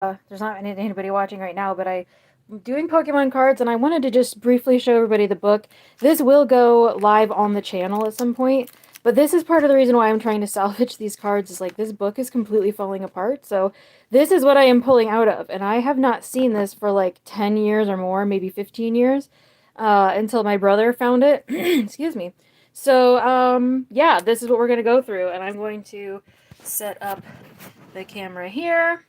there's not anybody watching right now, but I'm doing Pokemon cards, and I wanted to just briefly show everybody the book. This will go live on the channel at some point, but this is part of the reason why I'm trying to salvage these cards, is like this book is completely falling apart, so this is what I am pulling out of, and I have not seen this for like 10 years or more, maybe 15 years, until my brother found it. Excuse me. So, yeah, this is what we're going to go through, and I'm going to set up the camera here.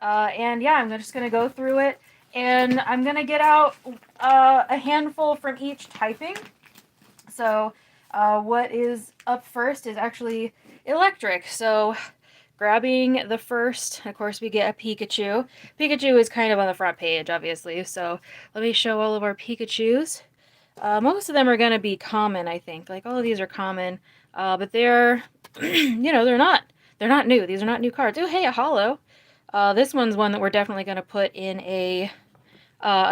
And yeah, I'm just going to go through it, and I'm going to get out a handful from each typing. So what is up first is actually electric. So grabbing the first, of course, we get a Pikachu. Pikachu is kind of on the front page, obviously. So let me show all of our Pikachus. Most of them are going to be common, I think. Like, all of these are common, but they're, you know, they're not new. These are not new cards. Oh, hey, a holo. This one's one that we're definitely going to put in a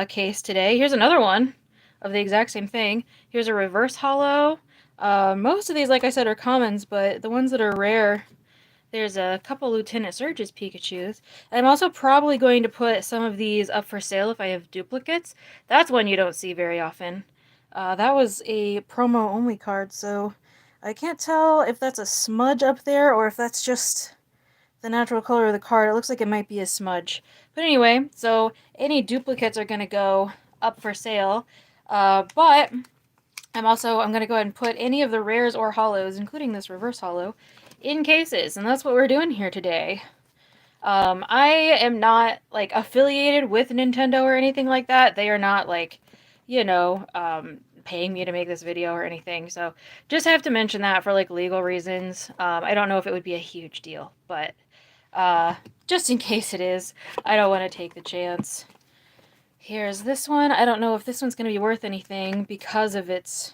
case today. Here's another one of the exact same thing. Here's a reverse holo. Most of these, like I said, are commons, but the ones that are rare, there's a couple Lieutenant Surge's Pikachus. I'm also probably going to put some of these up for sale if I have duplicates. That's one you don't see very often. That was a promo-only card, so I can't tell if that's a smudge up there or if that's just the natural color of the card. It looks like it might be a smudge. But anyway, so any duplicates are going to go up for sale. But I'm going to go ahead and put any of the rares or holos, including this reverse holo, in cases. And that's what we're doing here today. I am not, like, affiliated with Nintendo or anything like that. They are not, like, you know, paying me to make this video or anything. So just have to mention that for, like, legal reasons. I don't know if it would be a huge deal, but just in case it is, I don't want to take the chance. Here's this one. I don't know if this one's going to be worth anything because of its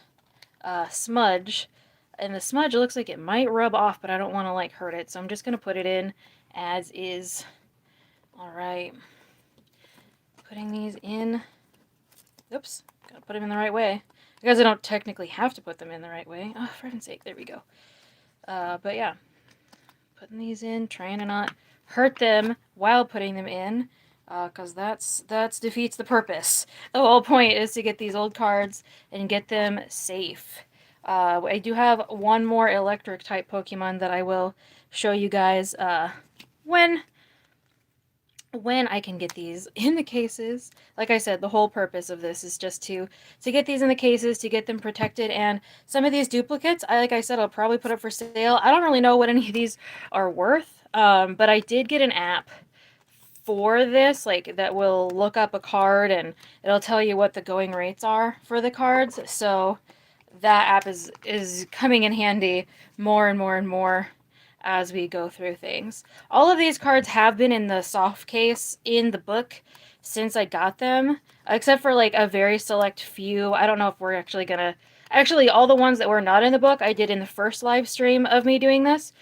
smudge. And the smudge looks like it might rub off, but I don't want to, like, hurt it. So I'm just going to put it in as is. Alright. Putting these in. Oops. Gotta put them in the right way. Because I don't technically have to put them in the right way. Oh, for heaven's sake. There we go. But yeah. Putting these in, trying to not hurt them while putting them in, because that's defeats the purpose. The whole point is to get these old cards and get them safe. I do have one more electric type Pokemon that I will show you guys when I can get these in the cases. Like I said, the whole purpose of this is just to get these in the cases, to get them protected. And some of these duplicates, like I said, I'll probably put up for sale. I don't really know what any of these are worth, but I did get an app for this, like, that will look up a card and it'll tell you what the going rates are for the cards. So that app is coming in handy more and more and more as we go through things. All of these cards have been in the soft case in the book since I got them, except for, like, a very select few. I don't know if we're actually gonna... Actually, all the ones that were not in the book, I did in the first live stream of me doing this.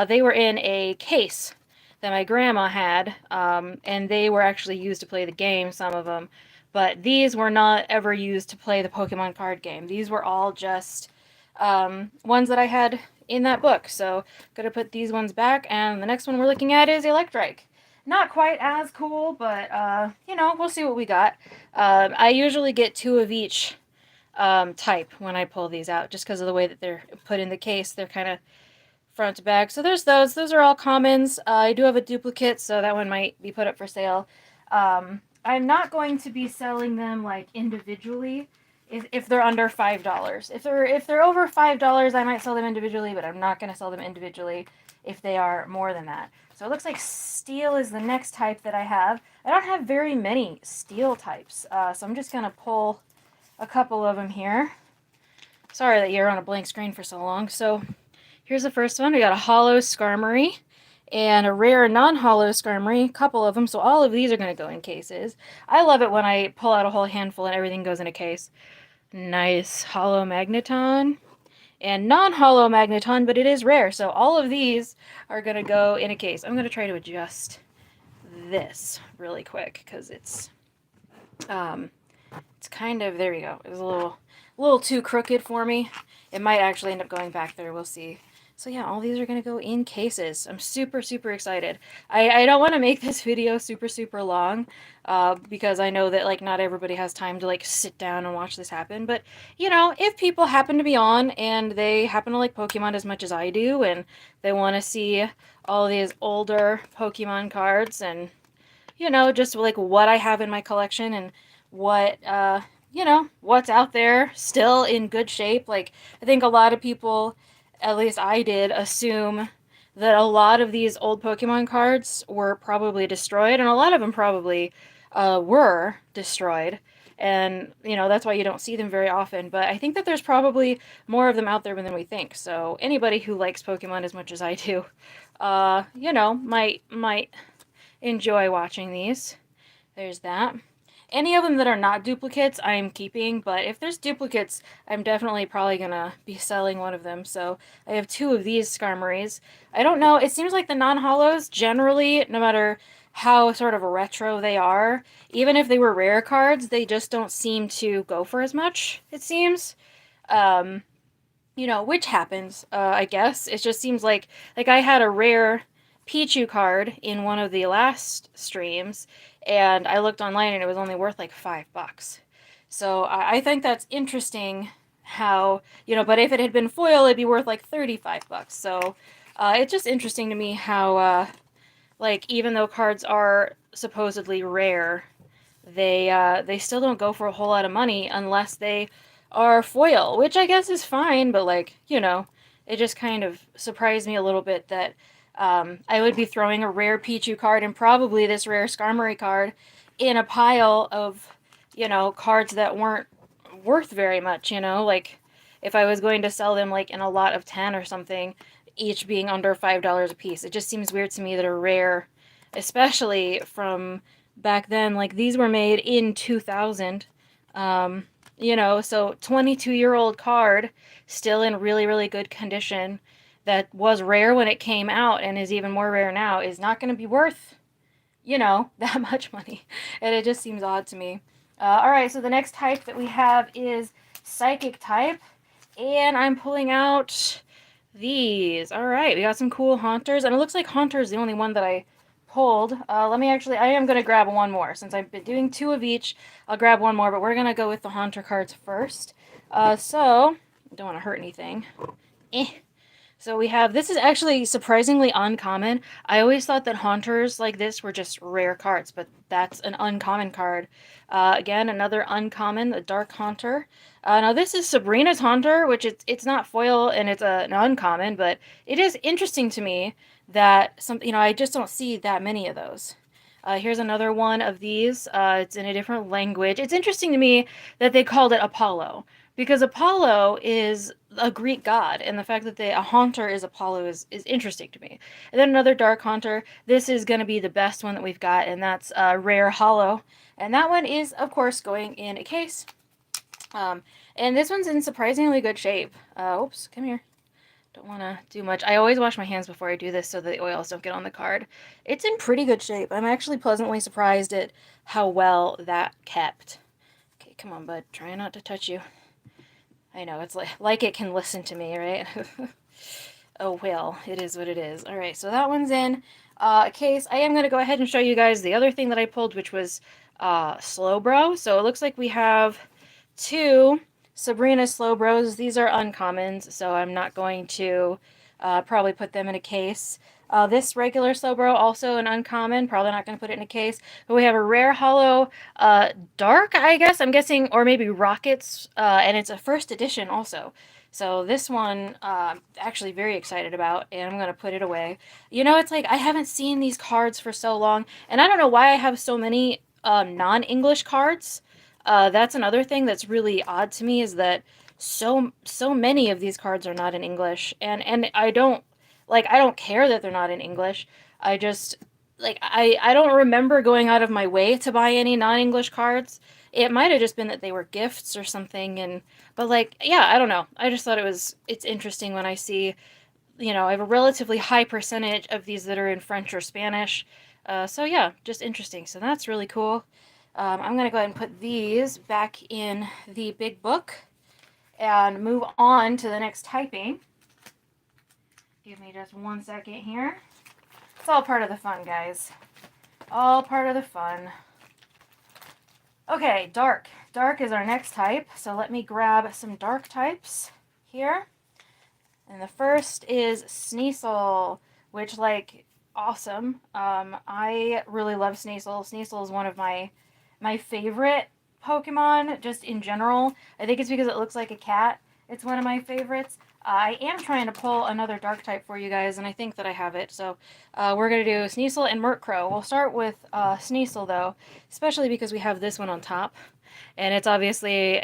They were in a case that my grandma had, and they were actually used to play the game, some of them. But these were not ever used to play the Pokemon card game. These were all just ones that I had in that book. So gonna put these ones back, and the next one we're looking at is Electrike. Not quite as cool, but you know, we'll see what we got. I usually get 2 of each type when I pull these out, just because of the way that they're put in the case. They're kind of front to back. So there's those. Those are all commons. I do have a duplicate, so that one might be put up for sale. I'm not going to be selling them, like, individually if they're under $5. If they're over $5, I might sell them individually, but I'm not going to sell them individually if they are more than that. So it looks like steel is the next type that I have. I don't have very many steel types, so I'm just going to pull a couple of them here. Sorry that you're on a blank screen for so long. So here's the first one. We got a holo Skarmory and a rare non-holo Skarmory, a couple of them, so all of these are going to go in cases. I love it when I pull out a whole handful and everything goes in a case. Nice holo Magneton and non-holo Magneton, but it is rare, so all of these are going to go in a case. I'm going to try to adjust this really quick because it's kind of, there we go. It was a little too crooked for me. It might actually end up going back there. We'll see. So yeah, all these are going to go in cases. I'm super, super excited. I don't want to make this video super, super long because I know that like not everybody has time to like sit down and watch this happen. But you know, if people happen to be on and they happen to like Pokemon as much as I do and they want to see all these older Pokemon cards and you know, just like what I have in my collection and what you know, what's out there still in good shape. Like I think a lot of people, at least I did, assume that a lot of these old Pokemon cards were probably destroyed, and a lot of them probably were destroyed. And you know that's why you don't see them very often. But I think that there's probably more of them out there than we think. So anybody who likes Pokemon as much as I do, you know, might enjoy watching these. There's that. Any of them that are not duplicates, I'm keeping, but if there's duplicates, I'm definitely probably gonna be selling one of them. So I have two of these Skarmories. I don't know, it seems like the non-holos, generally, no matter how sort of retro they are, even if they were rare cards, they just don't seem to go for as much, it seems. Um, you know, which happens, I guess. It just seems like I had a rare Pichu card in one of the last streams, and I looked online and it was only worth like $5. So I think that's interesting how, you know, but if it had been foil, it'd be worth like $35. So it's just interesting to me how, like, even though cards are supposedly rare, they still don't go for a whole lot of money unless they are foil, which I guess is fine, but like, you know, it just kind of surprised me a little bit that I would be throwing a rare Pichu card and probably this rare Skarmory card in a pile of, you know, cards that weren't worth very much, you know, like if I was going to sell them like in a lot of 10 or something, each being under $5 a piece. It just seems weird to me that a rare, especially from back then, like these were made in 2000. You know, so 22-year-old card, still in really, really good condition, that was rare when it came out and is even more rare now, is not going to be worth, you know, that much money. And it just seems odd to me. All right, so the next type that we have is Psychic type. And I'm pulling out these. All right, we got some cool Haunters. And it looks like Haunter's the only one that I pulled. Let me actually, I am going to grab one more. Since I've been doing two of each, I'll grab one more. But we're going to go with the Haunter cards first. So, don't want to hurt anything. Eh. So we have, this is actually surprisingly uncommon. I always thought that Haunters like this were just rare cards, but that's an uncommon card. Again, another uncommon, the Dark Haunter. Now this is Sabrina's Haunter, which it's not foil and it's an uncommon, but it is interesting to me that some, you know, I just don't see that many of those. Here's another one of these. It's in a different language. It's interesting to me that they called it Apollo, because Apollo is a Greek god, and the fact that a Haunter is Apollo is interesting to me. And then another Dark Haunter. This is going to be the best one that we've got, and that's Rare Hollow. And that one is, of course, going in a case. And this one's in surprisingly good shape. Oops, come here. Don't want to do much. I always wash my hands before I do this so that the oils don't get on the card. It's in pretty good shape. I'm actually pleasantly surprised at how well that kept. Okay, come on, bud. Try not to touch you. I know, it's like it can listen to me, right? Oh, well, it is what it is. All right, so that one's in a case. I am going to go ahead and show you guys the other thing that I pulled, which was Slowbro. So it looks like we have two Sabrina Slowbros. These are uncommons, so I'm not going to probably put them in a case. This regular Slowbro, also an uncommon, probably not going to put it in a case. But we have a Rare Hollow Dark, I guess, I'm guessing, or maybe Rockets, and it's a first edition also. So this one, actually very excited about, and I'm going to put it away. You know, it's like I haven't seen these cards for so long, and I don't know why I have so many non-English cards. That's another thing that's really odd to me, is that so many of these cards are not in English, and I don't care that they're not in English. I just I don't remember going out of my way to buy any non-English cards. It might have just been that they were gifts or something, and but like yeah, I don't know. I just thought it's interesting when I see, you know, I have a relatively high percentage of these that are in French or Spanish. So yeah, just interesting. So that's really cool. I'm gonna go ahead and put these back in the big book and move on to the next typing. Give me just 1 second here. It's all part of the fun, guys. All part of the fun. Okay, dark. Dark is our next type. So let me grab some dark types here. And the first is Sneasel, which, like, awesome. I really love Sneasel. Sneasel is one of my favorite Pokemon, just in general. I think it's because it looks like a cat. It's one of my favorites. I am trying to pull another dark type for you guys, and I think that I have it. So we're going to do Sneasel and Murkrow. We'll start with Sneasel, though, especially because we have this one on top. And it's obviously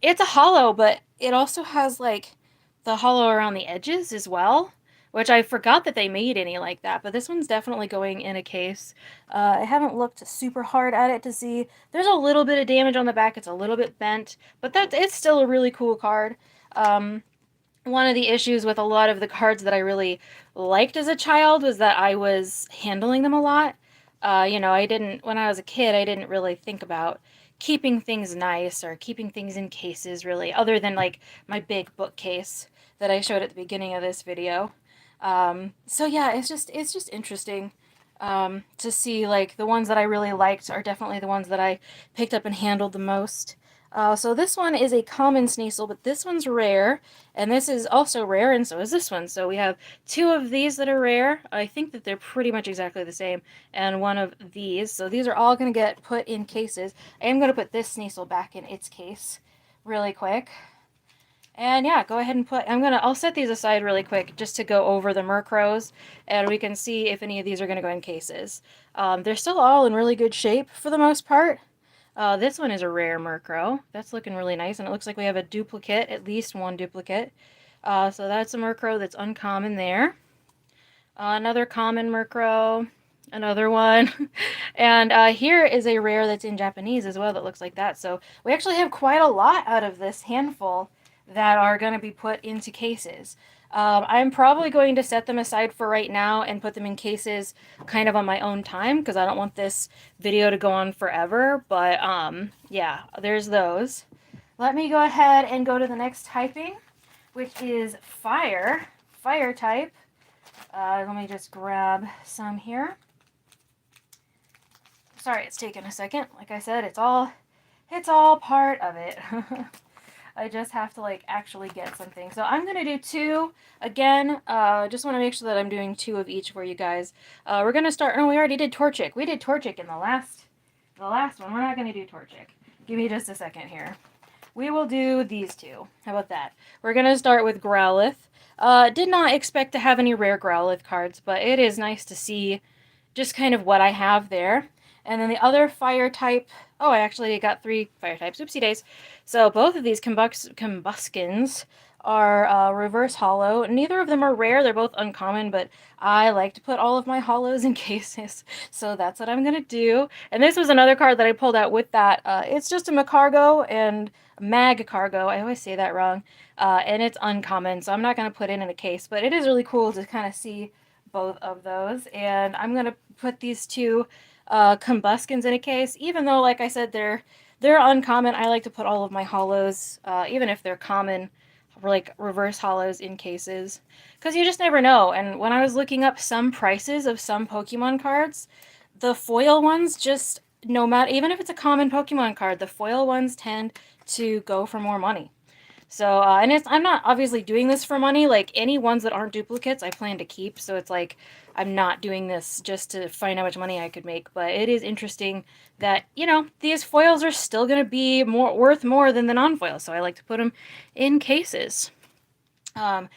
it's a hollow, but it also has, like, the hollow around the edges as well, which I forgot that they made any like that, but this one's definitely going in a case. I haven't looked super hard at it to see. There's a little bit of damage on the back. It's a little bit bent, but it's still a really cool card. One of the issues with a lot of the cards that I really liked as a child was that I was handling them a lot. When I was a kid, I didn't really think about keeping things nice or keeping things in cases, really, other than, like, my big bookcase that I showed at the beginning of this video. So yeah, it's just interesting to see, like, the ones that I really liked are definitely the ones that I picked up and handled the most. So this one is a common Sneasel, but this one's rare, and this is also rare, and so is this one. So we have 2 of these that are rare. I think that they're pretty much exactly the same, and 1 of these. So these are all going to get put in cases. I am going to put this Sneasel back in its case really quick. And yeah, go ahead and I'll set these aside really quick just to go over the Murkrows, and we can see if any of these are going to go in cases. They're still all in really good shape for the most part. This one is a rare Murkrow. That's looking really nice, and it looks like we have a duplicate, at least 1 duplicate. So that's a Murkrow that's uncommon there. Another common Murkrow. Another one. And here is a rare that's in Japanese as well that looks like that. So we actually have quite a lot out of this handful that are going to be put into cases. I'm probably going to set them aside for right now and put them in cases kind of on my own time because I don't want this video to go on forever. But yeah, there's those. Let me go ahead and go to the next typing, which is fire. Fire type. Let me just grab some here. Sorry, it's taking a second. Like I said, it's all part of it. I just have to, like, actually get something. So I'm going to do 2. Again, just want to make sure that I'm doing 2 of each for you guys. We're going to start... No, we already did Torchic. We did Torchic in the last one. We're not going to do Torchic. Give me just a second here. We will do these 2. How about that? We're going to start with Growlithe. Did not expect to have any rare Growlithe cards, but it is nice to see just kind of what I have there. And then the other fire type... Oh, I actually got 3 fire types. Oopsie days. So both of these Combustions are reverse hollow. Neither of them are rare. They're both uncommon, but I like to put all of my hollows in cases. So that's what I'm going to do. And this was another card that I pulled out with that. It's just a Magcargo and Magcargo. I always say that wrong. And it's uncommon, so I'm not going to put it in a case. But it is really cool to kind of see both of those. And I'm going to put these 2 Combustions in a case, even though, like I said, they're uncommon. I like to put all of my hollows, even if they're common, like reverse hollows, in cases, because you just never know. And when I was looking up some prices of some Pokemon cards, the foil ones just, no matter, even if it's a common Pokemon card, the foil ones tend to go for more money. So, and I'm not obviously doing this for money. Like, any ones that aren't duplicates, I plan to keep. So it's like, I'm not doing this just to find how much money I could make. But it is interesting that, these foils are still going to be worth more than the non-foils. So I like to put them in cases. I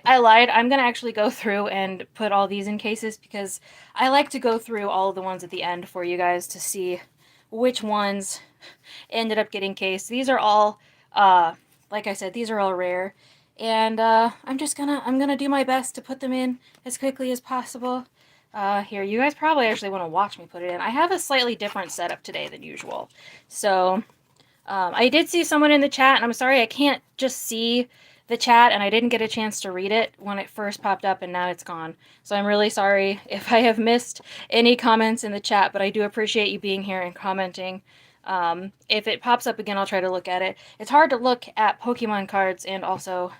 lied. I'm going to actually go through and put all these in cases because I like to go through all of the ones at the end for you guys to see which ones ended up getting cased. These are all... like I said, these are all rare, and I'm gonna do my best to put them in as quickly as possible. Here, you guys probably actually want to watch me put it in. I have a slightly different setup today than usual. So, I did see someone in the chat, and I'm sorry I can't just see the chat, and I didn't get a chance to read it when it first popped up, and now it's gone. So I'm really sorry if I have missed any comments in the chat, but I do appreciate you being here and commenting. If it pops up again, I'll try to look at it. It's hard to look at Pokemon cards and also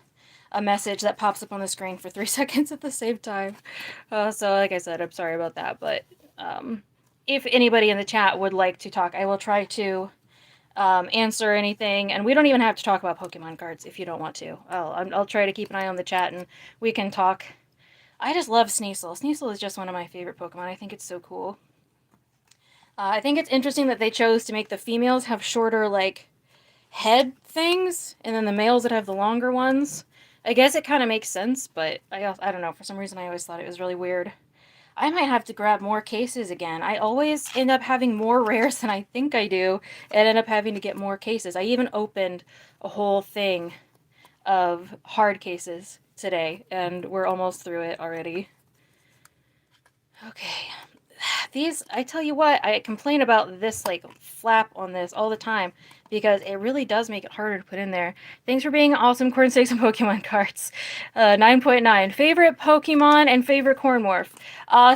a message that pops up on the screen for 3 seconds at the same time. So like I said, I'm sorry about that, but if anybody in the chat would like to talk, I will try to answer anything, and we don't even have to talk about Pokemon cards if you don't want to. I'll try to keep an eye on the chat and we can talk. I just love Sneasel. Sneasel is just one of my favorite Pokemon. I think it's so cool. I think it's interesting that they chose to make the females have shorter, like, head things, and then the males that have the longer ones. I guess it kind of makes sense, but I don't know. For some reason, I always thought it was really weird. I might have to grab more cases again. I always end up having more rares than I think I do, and end up having to get more cases. I even opened a whole thing of hard cases today, and we're almost through it already. Okay. These, I tell you what, I complain about this, like, flap on this all the time, because it really does make it harder to put in there. Thanks for being awesome, Corn Stakes and Pokemon cards. 9.9. Favorite Pokemon and favorite Cornmorph.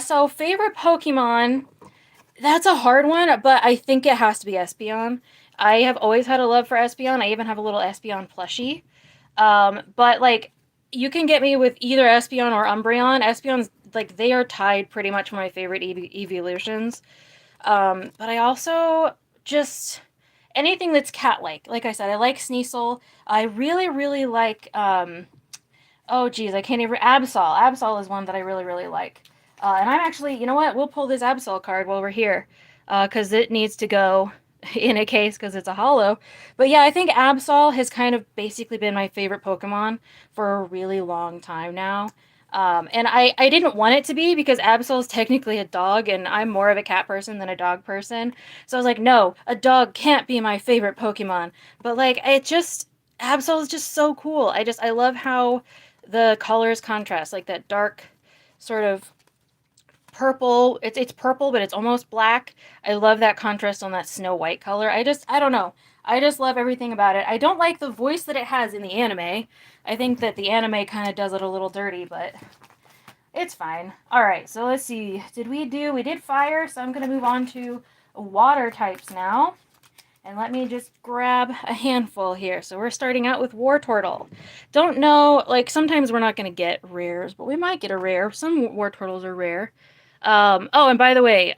So favorite Pokemon, that's a hard one, but I think it has to be Espeon. I have always had a love for Espeon. I even have a little Espeon plushie. But, like, you can get me with either Espeon or Umbreon. Espeon's, like, they are tied pretty much for my favorite evolutions. But I also just anything that's cat-like. Like I said, I like Sneasel. I really, really like, oh geez, I can't even, Absol. Absol is one that I really, really like. And I'm actually, you know what? We'll pull this Absol card while we're here, because it needs to go in a case because it's a holo. But yeah, I think Absol has kind of basically been my favorite Pokemon for a really long time now. And I didn't want it to be because Absol is technically a dog, and I'm more of a cat person than a dog person. So I was like, no, a dog can't be my favorite Pokemon. But, like, it just, Absol is just so cool. I love how the colors contrast, like that dark sort of purple. It's purple, but it's almost black. I love that contrast on that Snow White color. I don't know. I just love everything about it. I don't like the voice that it has in the anime. I think that the anime kind of does it a little dirty, but it's fine. Alright, so let's see. We did fire, so I'm going to move on to water types now. And let me just grab a handful here. So we're starting out with Wartortle. Don't know, like, sometimes we're not going to get rares, but we might get a rare. Some Wartortles are rare. Oh, and by the way,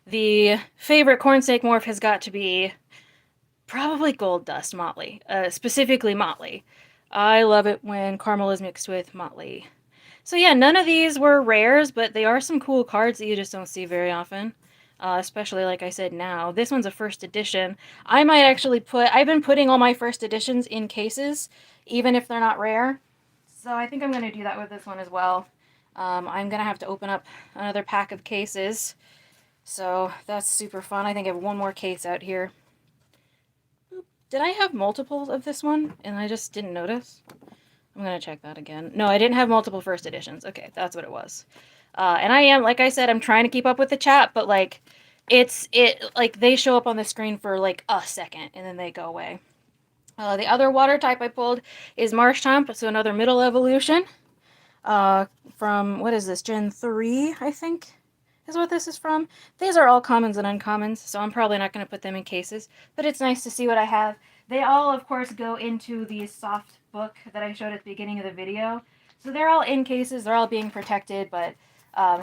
the favorite Cornsnake morph has got to be probably Gold Dust Motley, specifically Motley. I love it when Caramel is mixed with Motley. So yeah, none of these were rares, but they are some cool cards that you just don't see very often. Especially, like I said, now. This one's a first edition. I might actually I've been putting all my first editions in cases, even if they're not rare. So I think I'm going to do that with this one as well. I'm going to have to open up another pack of cases. So that's super fun. I think I have one more case out here. Did I have multiples of this one and I just didn't notice? I'm going to check that again. No, I didn't have multiple first editions. Okay, that's what it was. And I am, like I said, I'm trying to keep up with the chat, but, like, like, they show up on the screen for, like, a second, and then they go away. The other water type I pulled is Marshtomp, so another middle evolution. From, what is this, Gen 3, I think, is what this is from. These are all commons and uncommons, so I'm probably not going to put them in cases, but it's nice to see what I have. They all, of course, go into the soft book that I showed at the beginning of the video. So they're all in cases, they're all being protected, but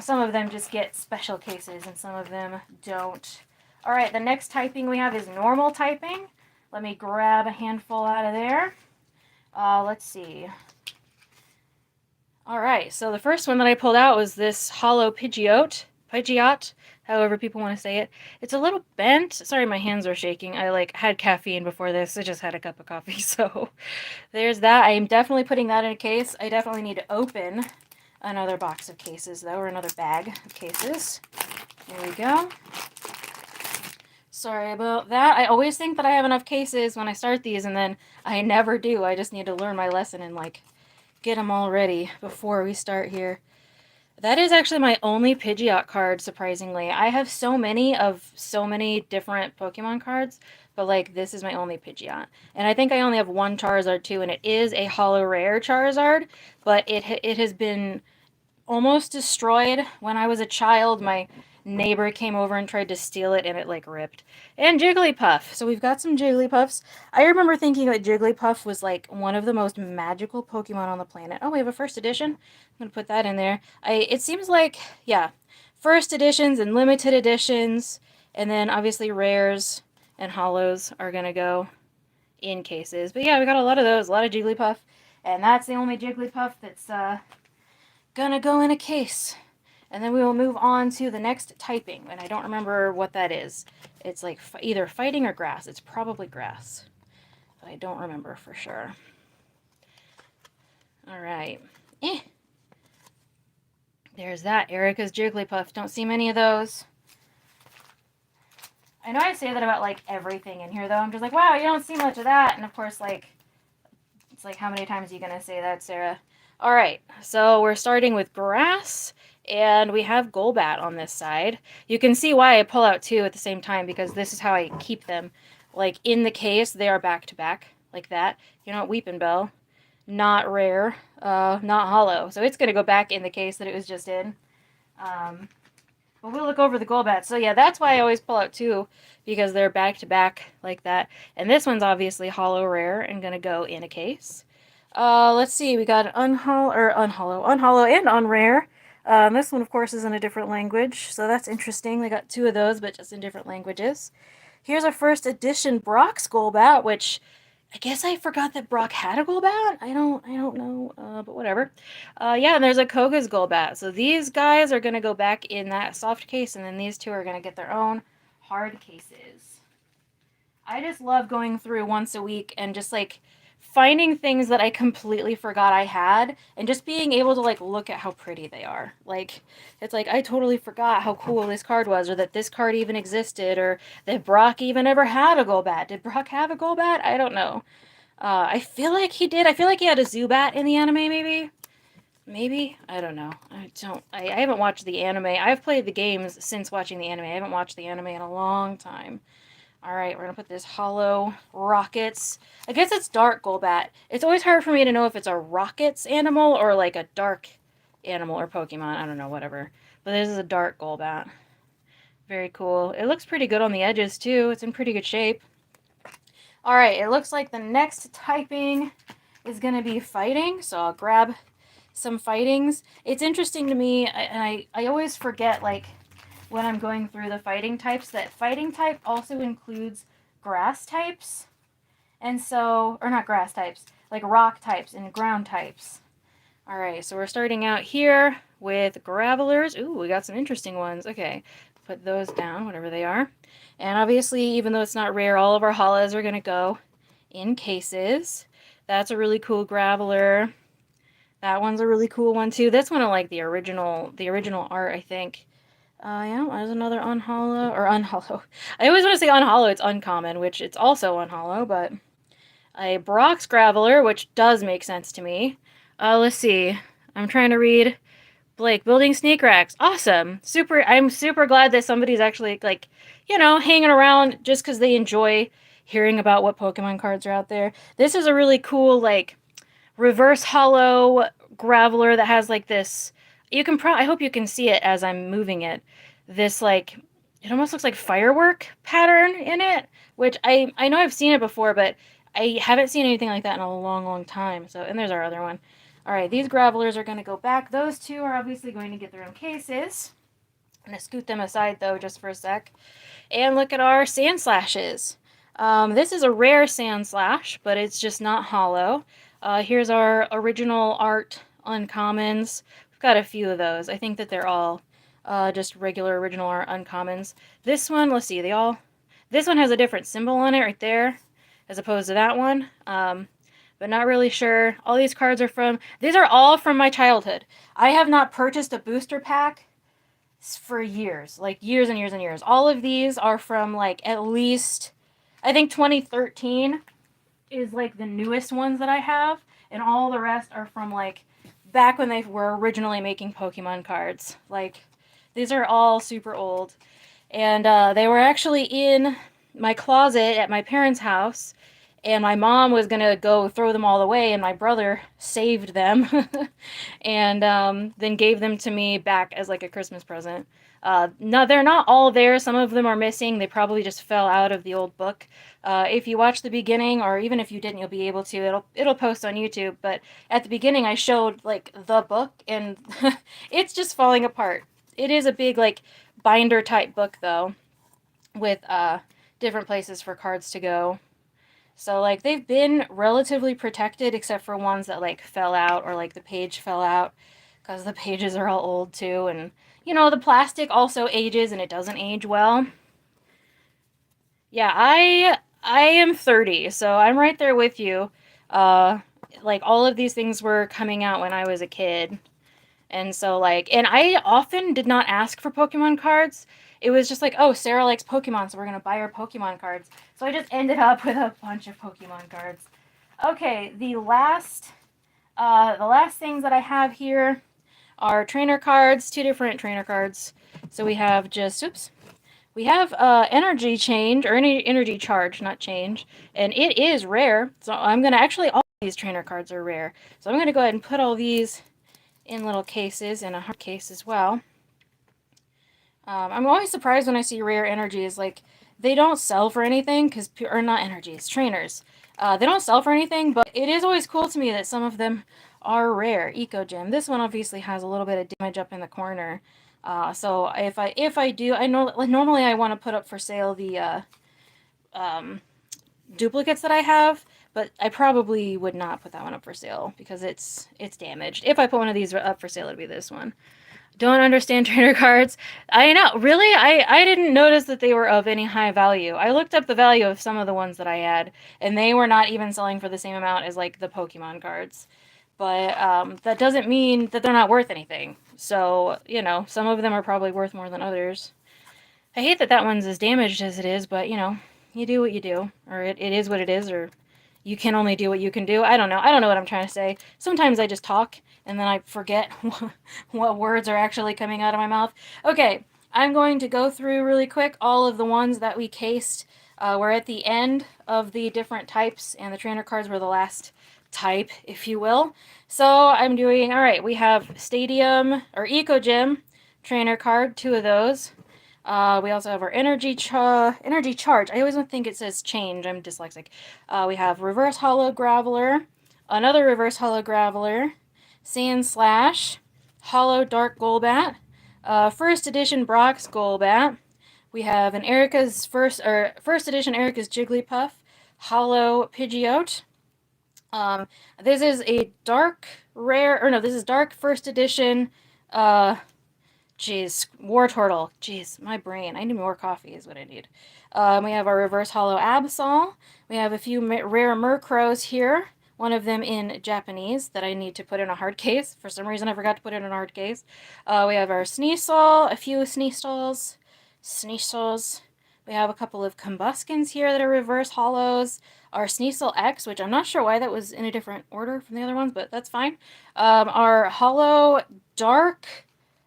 some of them just get special cases and some of them don't. Alright, the next typing we have is normal typing. Let me grab a handful out of there. Let's see. Alright, so the first one that I pulled out was this Holo Pidgeot, however people want to say it. It's a little bent. Sorry, my hands are shaking. I, like, had caffeine before this. I just had a cup of coffee, so there's that. I am definitely putting that in a case. I definitely need to open another box of cases, though, or another bag of cases. There we go. Sorry about that. I always think that I have enough cases when I start these, and then I never do. I just need to learn my lesson and, like, get them all ready before we start here. That is actually my only Pidgeot card, surprisingly. I have so many of so many different Pokemon cards, but, like, this is my only Pidgeot. And I think I only have one Charizard, too, and it is a holo rare Charizard, but it has been almost destroyed when I was a child. neighbor came over and tried to steal it and it like ripped. And Jigglypuff. So we've got some Jigglypuffs. I remember thinking that Jigglypuff was like one of the most magical Pokemon on the planet. Oh, we have a first edition. I'm gonna put that in there. It seems like, yeah, first editions and limited editions, and then obviously rares and holos are gonna go in cases. But yeah, we got a lot of those, a lot of Jigglypuff, and that's the only Jigglypuff that's gonna go in a case. And then we will move on to the next typing, and I don't remember what that is. It's like either fighting or grass. It's probably grass, but I don't remember for sure. All right. There's that. Erica's Jigglypuff. Don't see many of those. I know I say that about like everything in here, though. I'm just like, wow, you don't see much of that. And of course, like, it's like, how many times are you gonna say that, Sarah? All right. So we're starting with grass. And we have Golbat on this side. You can see why I pull out two at the same time, because this is how I keep them. Like, in the case, they are back to back, like that. You know, Weepin' Bell. Not rare, not hollow. So it's going to go back in the case that it was just in. But we'll look over the Golbat. So yeah, that's why I always pull out two, because they're back to back like that. And this one's obviously hollow rare and going to go in a case. Let's see, we got unhollow and unrare. This one, of course, is in a different language, so that's interesting. They got two of those, but just in different languages. Here's our first edition Brock's Golbat, which I guess I forgot that Brock had a Golbat. I don't know, but whatever. Yeah, and there's a Koga's Golbat. So these guys are gonna go back in that soft case, and then these two are gonna get their own hard cases. I just love going through once a week and just like finding things that I completely forgot I had, and just being able to like look at how pretty they are. Like, it's like I totally forgot how cool this card was, or that this card even existed, or that Brock even ever had a Golbat. Did Brock have a Golbat? I don't know. I feel like he did. I feel like he had a Zubat in the anime, maybe. Maybe? I don't know. I haven't watched the anime. I've played the games since watching the anime. I haven't watched the anime in a long time. Alright, we're going to put this hollow Rockets. I guess it's dark Golbat. It's always hard for me to know if it's a Rockets animal or like a dark animal or Pokemon. I don't know, whatever. But this is a dark Golbat. Very cool. It looks pretty good on the edges too. It's in pretty good shape. Alright, it looks like the next typing is going to be fighting. So I'll grab some fightings. It's interesting to me, and I always forget, like, when I'm going through the fighting types, that fighting type also includes grass types. And so, or not grass types, like rock types and ground types. Alright, so we're starting out here with Gravelers. Ooh, we got some interesting ones. Okay, put those down, whatever they are. And obviously, even though it's not rare, all of our holos are going to go in cases. That's a really cool Graveler. That one's a really cool one too. This one I like the original art, I think. Yeah, there's another unhollow, or unhollow. I always want to say unhollow, it's uncommon, which it's also unhollow, but a Brock's Graveler, which does make sense to me. Let's see. I'm trying to read. Blake, building sneak racks. Awesome. I'm super glad that somebody's actually, like, you know, hanging around just because they enjoy hearing about what Pokemon cards are out there. This is a really cool, like, reverse hollow Graveler that has, like, this... You can I hope you can see it as I'm moving it. This, like, it almost looks like firework pattern in it, which I know I've seen it before, but I haven't seen anything like that in a long, long time. So, and there's our other one. All right, these Gravelers are going to go back. Those two are obviously going to get their own cases. I'm going to scoot them aside, though, just for a sec. And look at our Sandslashes. This is a rare Sandslash, but it's just not hollow. Here's our original art uncommons. Got a few of those. I think that they're all just regular original or uncommons. This one, let's see, this one has a different symbol on it right there, as opposed to that one. But not really sure. All these cards are these are all from my childhood. I have not purchased a booster pack for years, like years and years and years. All of these are from like at least, I think 2013 is like the newest ones that I have, and all the rest are from like back when they were originally making Pokemon cards. Like, these are all super old. And they were actually in my closet at my parents' house, and my mom was going to go throw them all away, and my brother saved them and then gave them to me back as like a Christmas present. No, they're not all there. Some of them are missing. They probably just fell out of the old book. If you watch the beginning, or even if you didn't, you'll be able to. It'll post on YouTube. But at the beginning, I showed like the book, and it's just falling apart. It is a big like binder type book though, with different places for cards to go. So like they've been relatively protected except for ones that like fell out or like the page fell out because the pages are all old too, and you know the plastic also ages and it doesn't age well. Yeah, I am 30, so I'm right there with you. Uh like all of these things were coming out when I was a kid. And so, like, and I often did not ask for Pokemon cards. It was just like, oh, Sarah likes Pokemon, so we're gonna buy her Pokemon cards. So I just ended up with a bunch of Pokemon cards. Okay, the last things that I have here are trainer cards, two different trainer cards. So we have just, oops, we have energy change, or energy charge, not change, and it is rare. So I'm gonna actually, all these trainer cards are rare. So I'm gonna go ahead and put all these in little cases, in a hard case as well. I'm always surprised when I see rare energies. Like, they don't sell for anything, or not energies, trainers. They don't sell for anything, but it is always cool to me that some of them are rare. Eco Gem. This one obviously has a little bit of damage up in the corner. So if I do, I know like normally I want to put up for sale the duplicates that I have, but I probably would not put that one up for sale because it's damaged. If I put one of these up for sale, it'd be this one. Don't understand trainer cards. I know, really, I didn't notice that they were of any high value. I looked up the value of some of the ones that I had, and they were not even selling for the same amount as like the Pokemon cards. But that doesn't mean that they're not worth anything. So, you know, some of them are probably worth more than others. I hate that that one's as damaged as it is, but you know, you do what you do, or it is what it is, or you can only do what you can do. I don't know. I don't know what I'm trying to say. Sometimes I just talk and then I forget what words are actually coming out of my mouth. Okay, I'm going to go through really quick all of the ones that we cased. We're at the end of the different types, and the trainer cards were the last type, if you will. So I'm doing, all right, we have Stadium, or Eco Gym trainer card, two of those. We also have our energy charge. I always think it says change. I'm dyslexic. We have reverse hollow graveler, another reverse hollow graveler, sand slash, hollow dark golbat, first edition Brock's golbat. We have an Erica's first edition Erica's Jigglypuff, hollow Pidgeot. This is a dark rare, or no, this is dark first edition. Jeez, War Turtle. Jeez, my brain. I need more coffee is what I need. We have our reverse hollow Absol. We have a few rare Murkrows here. One of them in Japanese that I need to put in a hard case. For some reason, I forgot to put it in a hard case. We have our Sneasel, a few Sneasels. We have a couple of Combuskins here that are reverse hollows. Our Sneasel X, which I'm not sure why that was in a different order from the other ones, but that's fine. Our hollow Dark,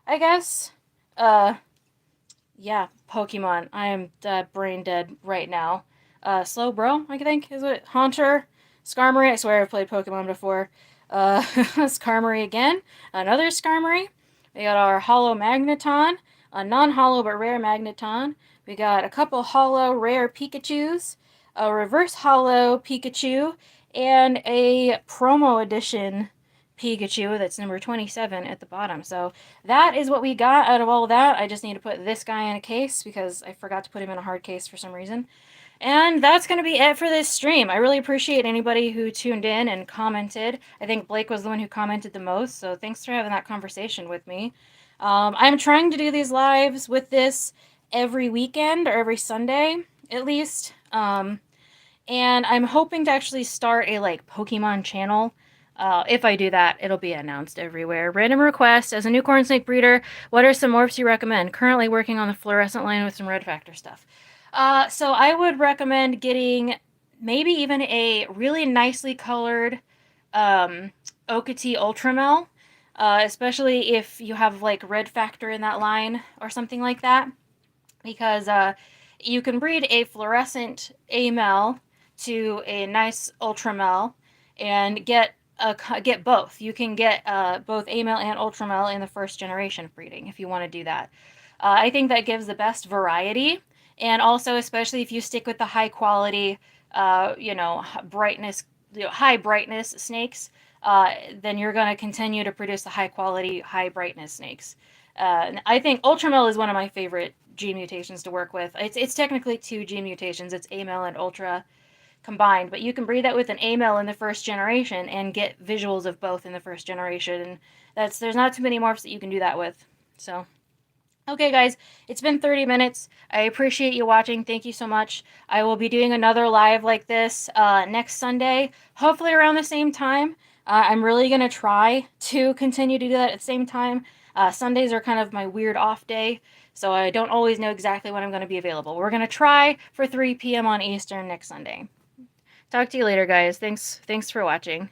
I guess. Yeah, Pokemon. I am brain dead right now. Slowbro, I think, is it? Haunter, Skarmory. I swear I've played Pokemon before. Skarmory again. Another Skarmory. We got our Hollow Magneton, a non-hollow but rare Magneton. We got a couple hollow rare Pikachus, a reverse hollow Pikachu, and a promo edition Pikachu that's number 27 at the bottom. So that is what we got out of all that. I just need to put this guy in a case because I forgot to put him in a hard case for some reason. And that's going to be it for this stream. I really appreciate anybody who tuned in and commented. I think Blake was the one who commented the most, so thanks for having that conversation with me. I'm trying to do these lives with this every weekend or every Sunday, at least. And I'm hoping to actually start a like Pokemon channel. If I do that, it'll be announced everywhere. Random request: as a new corn snake breeder, what are some morphs you recommend? Currently working on the fluorescent line with some red factor stuff. So I would recommend getting maybe even a really nicely colored Okati Ultramel, especially if you have like red factor in that line or something like that, because you can breed a fluorescent Amel to a nice Ultramel and get both. You can get both Amel and Ultramel in the first generation of breeding if you want to do that. I think that gives the best variety, and also especially if you stick with the high quality, brightness, high brightness snakes, then you're going to continue to produce the high quality, high brightness snakes. I think Ultramel is one of my favorite G mutations to work with. It's technically two G mutations. It's Amel and Ultra combined, but you can breed that with an Amel in the first generation and get visuals of both in the first generation. And there's not too many morphs that you can do that with. So, okay, guys, it's been 30 minutes. I appreciate you watching. Thank you so much. I will be doing another live like this next Sunday, hopefully around the same time. I'm really going to try to continue to do that at the same time. Sundays are kind of my weird off day, so I don't always know exactly when I'm going to be available. We're going to try for 3 p.m. on Eastern next Sunday. Talk to you later, guys. Thanks for watching.